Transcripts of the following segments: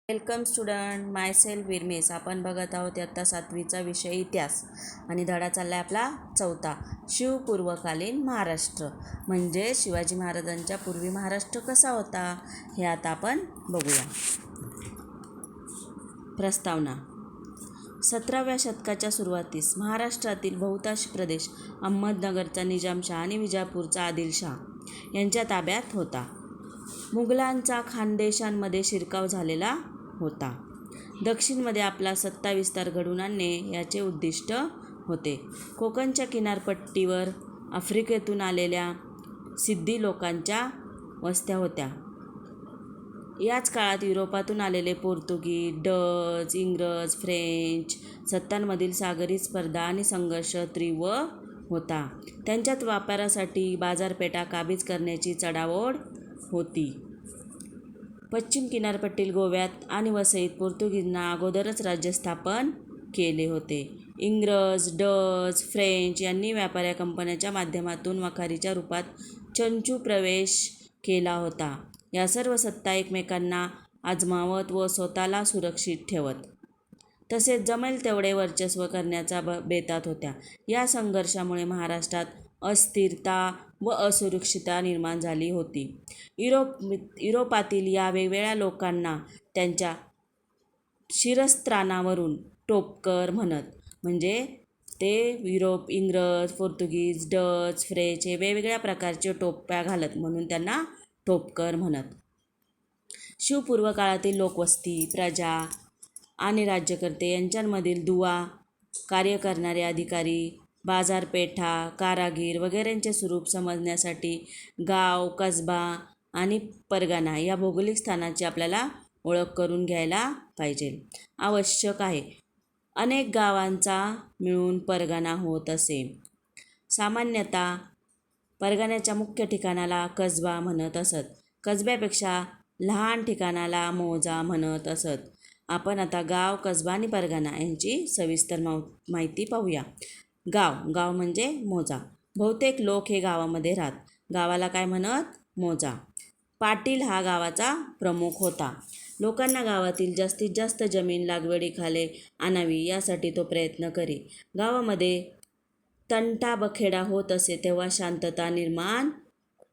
Welcome student, माय self विरमेस. आपण बघत आहोत इयत्ता 7वीचा विषय इतिहास आणि धडा चालला आहे आपला 4था, शिवपूर्वकालीन महाराष्ट्र. म्हणजे शिवाजी महाराजांच्या पूर्वी महाराष्ट्र कसा होता हे आता आपण बघूया. प्रस्तावना. 17व्या शतकाच्या सुरुवातीस महाराष्ट्रातील बहुतांश प्रदेश अहमदनगरचा निजामशाह आणि विजापूरचा आदिलशाह यांच्या ताब्यात होता. मुघलांचा खानदेशांमध्ये शिरकाव झालेला होता. दक्षिणमध्ये आपला सत्ता विस्तार घडवून आणणे याचे उद्दिष्ट होते. कोकणच्या किनारपट्टीवर आफ्रिकेतून आलेल्या सिद्धी लोकांच्या वस्त्या होत्या. याच काळात युरोपातून आलेले पोर्तुगीज, डच, इंग्रज, फ्रेंच सत्तांमधील सागरी स्पर्धा आणि संघर्ष तीव्र होता. त्यांच्यात व्यापारासाठी बाजारपेठा काबीज करण्याची चढाओढ होती. पश्चिम किनारपट्टील गोव्यात आणि वसईत पोर्तुगीजांना अगोदरच राज्य स्थापन केले होते. इंग्रज, डच, फ्रेंच यांनी व्यापाऱ्या कंपन्यांच्या माध्यमातून वखारीच्या रूपात चंचू प्रवेश केला होता. या सर्व सत्ता एकमेकांना आजमावत व स्वतःला सुरक्षित ठेवत, तसेच जमेल तेवढे वर्चस्व करण्याच्या बेतात होत्या. या संघर्षामुळे महाराष्ट्रात अस्थिरता व असुरक्षितता निर्माण झाली होती. युरोपातील या वेगवेगळ्या लोकांना त्यांच्या शिरस्त्राणावरून टोपकर म्हणत. म्हणजे ते युरोप, इंग्रज, पोर्तुगीज, डच, फ्रेंच हे वेगवेगळ्या प्रकारचे टोप्या घालत, म्हणून त्यांना टोपकर म्हणत. शिवपूर्व काळातील लोकवस्ती, प्रजा आणि राज्यकर्ते यांच्यामधील दुवा, कार्य करणारे अधिकारी, बाजारपेठा, कारागीर वगैरेंचे स्वरूप समजण्यासाठी गाव, कसबा आणि परगणा या भौगोलिक स्थानाची आपल्याला ओळख करून घ्यायला पाहिजे, आवश्यक आहे. अनेक गावांचा मिळून परगणा होत असे. सामान्यतः परगण्याच्या मुख्य ठिकाणाला कसबा म्हणत असत. कसब्यापेक्षा लहान ठिकाणाला मौजा म्हणत असत. आपण आता गाव, कसबा आणि परगणा यांची सविस्तर माहिती पाहूया. गाव म्हणजे मौजा. बहुतेक लोक हे गावामध्ये राहत. गावाला काय म्हणत? मौजा. पाटील हा गावाचा प्रमुख होता. लोकांना गावातील जास्तीत जास्त जमीन लागवडीखाली आणावी यासाठी तो प्रयत्न करी. गावामध्ये तंटाबखेडा होत असे तेव्हा शांतता निर्माण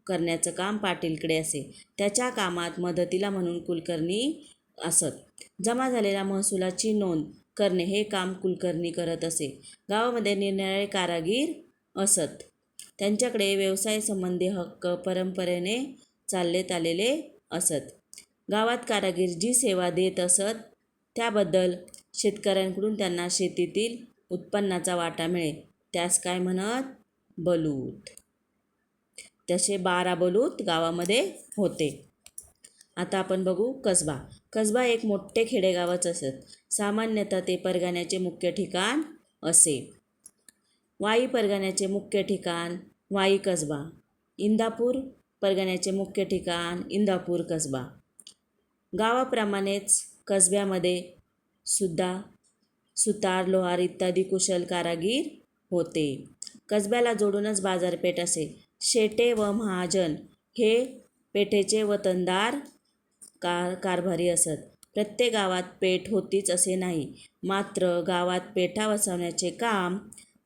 करण्याचं काम पाटीलकडे असे. त्याच्या कामात मदतीला म्हणून कुलकर्णी असत. जमा झालेल्या महसुलाची नोंद करणे हे काम कुलकर्णी करत असे. गावामध्ये निरनिराळे कारागीर असत. त्यांच्याकडे व्यवसायासंबंधी हक्क परंपरेने चालत आलेले असत. गावात कारागीर जी सेवा देत असत त्याबद्दल शेतकऱ्यांकडून त्यांना शेतीतील उत्पन्नाचा वाटा मिळे, त्यास काय म्हणत? बलूत. तसे 12 बलूत गावामध्ये होते. आता आपण बघू कसबा. कसबा एक मोठे खेडेगावच असत. सामान्यतः ते परगण्याचे मुख्य ठिकाण असे. वाई परगण्याचे मुख्य ठिकाण वाई कसबा. इंदापूर परगण्याचे मुख्य ठिकाण इंदापूर कसबा. गावाप्रमाणेच कसब्यामध्ये सुद्धा सुतार, लोहार इत्यादी कुशल कारागीर होते. कसब्याला जोडूनच बाजारपेठ असे. शेटे व महाजन हे पेठेचे वतनदार कारभारी असत. प्रत्येक गावात पेठ होतीच असे नाही, मात्र गावात पेठा वसवण्याचे काम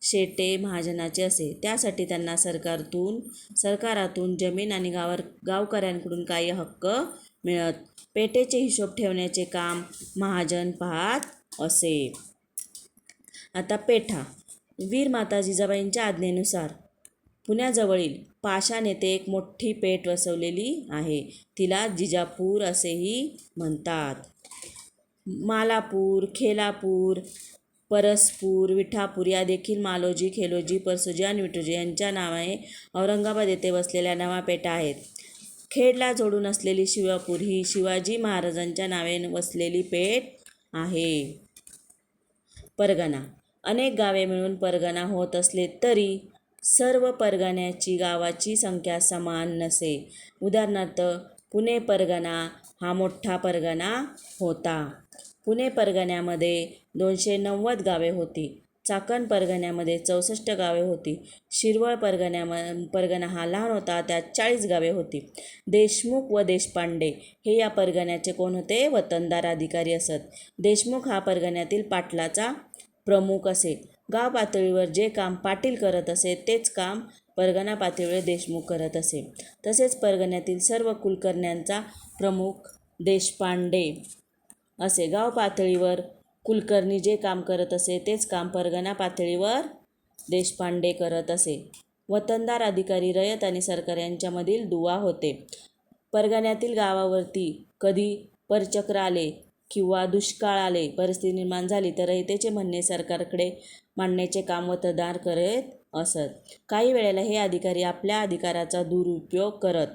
शेटे महाजनाचे असे. त्यासाठी त्यांना सरकारातून जमीन आणि गावकऱ्यांकडून काही हक्क मिळत. पेठेचे हिशोब ठेवण्याचे काम महाजन पाहत असे. आता पेठा. वीर माता जिजाबाईंच्या आज्ञेनुसार पुण्याजवळील पाषाण येथे एक मोठी पेठ वसवलेली आहे. तिला जिजापूर असेही म्हणतात. मालापूर, खेलापूर, परसपूर, विठापूर या देखील मालोजी, खेलोजी, परसोजी आणि विठोजी यांच्या नावाने औरंगाबाद येथे वसलेल्या नवा पेठा आहेत. खेडला जोडून असलेली शिवापूर ही शिवाजी महाराजांच्या नावे वसलेली पेठ आहे. परगणा. अनेक गावे मिळून परगणा होत असले तरी सर्व परगण्याची गावाची संख्या समान नसे. उदाहरणार्थ पुणे परगणा हा मोठा परगणा होता. पुणे परगण्यामध्ये 290 गावे होती. चाकण परगण्यामध्ये 64 गावे होती. शिरवळ परगणा हा लहान होता, त्यात 40 गावे होती. देशमुख व देशपांडे हे या परगण्याचे कोण होते? वतनदार अधिकारी असत. देशमुख हा परगण्यातील पाटलाचा प्रमुख असे. गाव पातळीवर जे काम पाटील करत असे तेच काम परगणा पातळीवर देशमुख करत असे. तसेच परगण्यातील सर्व कुलकर्ण्यांचा प्रमुख देशपांडे असे. गाव पातळीवर कुलकर्णी जे काम करत असे तेच काम परगणा पातळीवर देशपांडे करत असे. वतनदार अधिकारी, रयत आणि सरकार यांच्यामधील दुवा होते. परगण्यातील गावावरती कधी परचक्र आले किंवा दुष्काळ आले, परिस्थिती निर्माण झाली तर रयतेचे म्हणणे सरकारकडे मांडण्याचे काम वतनदार करत असत. काही वेळेला हे अधिकारी आपल्या अधिकाराचा दुरुपयोग करत.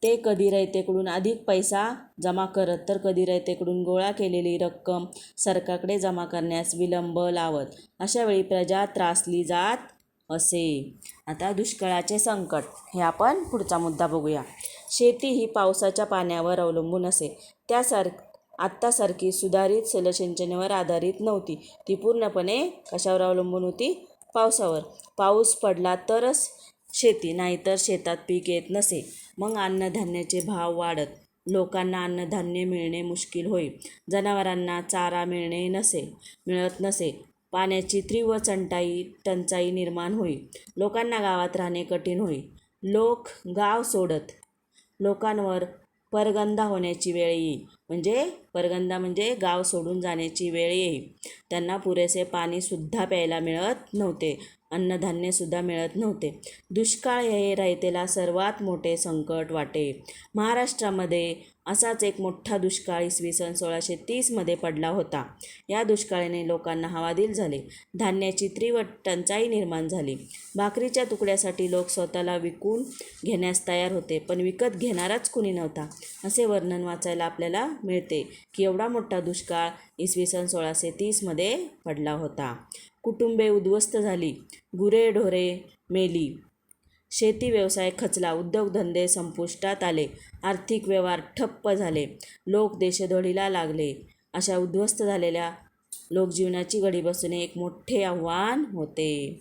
ते कधी रयतेकडून अधिक पैसा जमा करत तर कधी रयतेकडून गोळा केलेली रक्कम सरकारकडे जमा करण्यास विलंब लावत. अशा वेळी प्रजा त्रासली जात असे. आता दुष्काळाचे संकट हे आपण पुढचा मुद्दा बघूया. शेती ही पावसाच्या पाण्यावर अवलंबून असे. आत्तासारखी सुधारित जलसिंचनावर आधारित नव्हती. ती पूर्णपणे कशावर अवलंबून होती? पावसावर. पाऊस पडला तरच शेती, नाहीतर शेतात पीक येत नसे. मग अन्नधान्याचे भाव वाढत. लोकांना अन्नधान्य मिळणे मुश्किल होई. जनावरांना चारा मिळत नसे. पाण्याची तीव्र टंचाई निर्माण होई. लोकांना गावात राहणे कठीण होई. लोक गाव सोडत. लोकांवर परगंदा होण्याची वेळ येई. परगंदा म्हणजे गाव सोडून जाण्याची वेळ येई. त्यांना पुरेसे पाणीसुद्धा प्यायला मिळत नव्हते. अन्नधान्यसुद्धा मिळत नव्हते. दुष्काळ हे रयतेला सर्वात मोठे संकट वाटे. महाराष्ट्रामध्ये असाच एक मोठा दुष्काळ इसवी सन 1630 पडला होता. या दुष्काळाने लोकांना हवालदिल झाले. धान्याची तीव्र टंचाई निर्माण झाली. भाकरीच्या तुकड्यासाठी लोक स्वतःला विकून घेण्यास तयार होते, पण विकत घेणाराच कुणी नव्हता. असे वर्णन वाचायला आपल्याला मिळते की एवढा मोठा दुष्काळ इसवी सन 1630 पडला होता. कुटुंबे उद्ध्वस्त झाली. गुरेढोरे मेली. शेती व्यवसाय खचला. उद्योगधंदे संपुष्टात आले. आर्थिक व्यवहार ठप्प झाले. लोक देशोधडीला लागले. अशा उद्ध्वस्त झालेल्या लोकजीवनाची घडी बसवणे एक मोठे आव्हान होते.